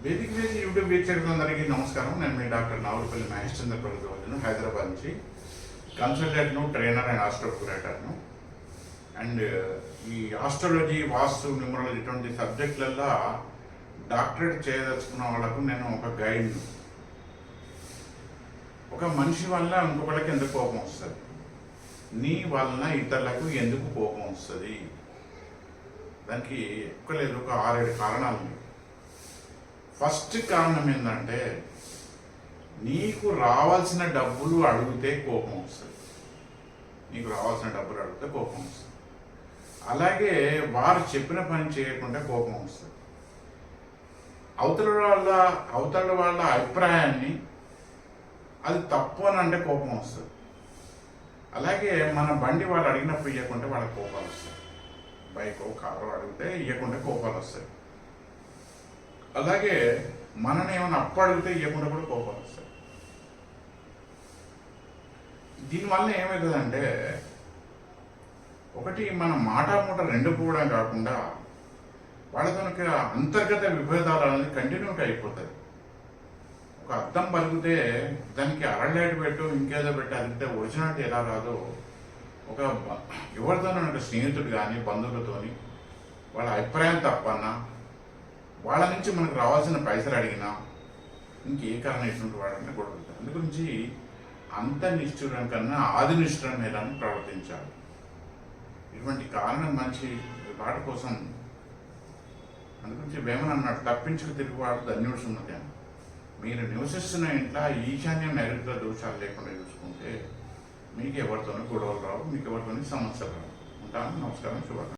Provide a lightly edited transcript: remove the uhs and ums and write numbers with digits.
వేదిక మీద యూట్యూబ్ వీక్షకులందరికీ నమస్కారం. నేను మీ డాక్టర్ నావులపల్లి మహేష్ చంద్ర ప్రభుత్వం హైదరాబాద్ నుంచి కన్సల్టెంట్ను, ట్రైనర్ అండ్ ఆస్ట్రోక్యురేటర్ను. అండ్ ఈ ఆస్ట్రాలజీ, వాస్తు, న్యూమరాలజీ ఇటువంటి సబ్జెక్టులలో డాక్టరేట్ చేయదలుచుకున్న వాళ్ళకు నేను ఒక గైడ్ను. ఒక మనిషి వల్ల ఇంకొకళ్ళకి ఎందుకు కోపం వస్తుంది, నీ వలన ఇతరులకు ఎందుకు కోపం వస్తుంది, దానికి ఎక్కువ లేదు, ఒక 6-7 కారణాలు ఉన్నాయి. ఫస్ట్ కారణం ఏంటంటే నీకు రావాల్సిన డబ్బులు అడిగితే కోపం వస్తుంది. నీకు రావాల్సిన డబ్బులు అడిగితే కోపం వస్తుంది. అలాగే వారు చెప్పిన పని చేయకుండా కోపం వస్తుంది. అవతల వాళ్ళ అభిప్రాయాన్ని అది తప్పు అని అంటే కోపం వస్తుంది. అలాగే మన బండి వాళ్ళు అడిగినప్పుడు ఇవ్వకుంటే వాళ్ళకి కోపాలు వస్తాయి. బైకో కారో అడిగితే ఇవ్వకుంటే కోపాలు వస్తాయి. అలాగే మనని ఏమైనా అప్పు అడిగితే ఇవ్వకుండా కూడా కోపాలు వస్తాయి. దీనివల్ల ఏమవుతుందంటే ఒకటి మన మాటామూట రెండు పోవడం కాకుండా వాళ్ళతో అంతర్గత విభేదాలు అనేది కంటిన్యూటీ అయిపోతుంది. ఒక అర్థం పలికితే దానికి అరలేటు పెట్టు, ఇంకేదో పెట్టి అదిగితే ఒరిజినాలిటీ ఎలా రాదో, ఒక ఎవరితోనో స్నేహితుడు కానీ బంధువులతోని వాళ్ళ అభిప్రాయం తప్పన్నా, వాళ్ళ నుంచి మనకు రావాల్సిన పైసలు అడిగినా, ఇంకే కారణం ఇటువంటి వాడని గొడవ. అందుగురించి అంత నిష్ఠురం కన్నా ఆది నిష్ఠురం మేలని ప్రవర్తించాలి. ఇటువంటి కారణం మంచి వాటి కోసం. అందుగురించి వేమన అన్నాడు, తప్పించుకు తిరుగువాడు ధన్యుడు సున్నతి అని. మీరు నివసిస్తున్న ఇంట్లో ఈశాన్యం నైరుతుల దోషాలు లేకుండా చూసుకుంటే మీకు ఎవరితోనూ గొడవలు రావు, మీకు ఎవరితోనూ సమస్యలు రావు. ఉంటాను. నమస్కారం. శుభాకాంక్షలు.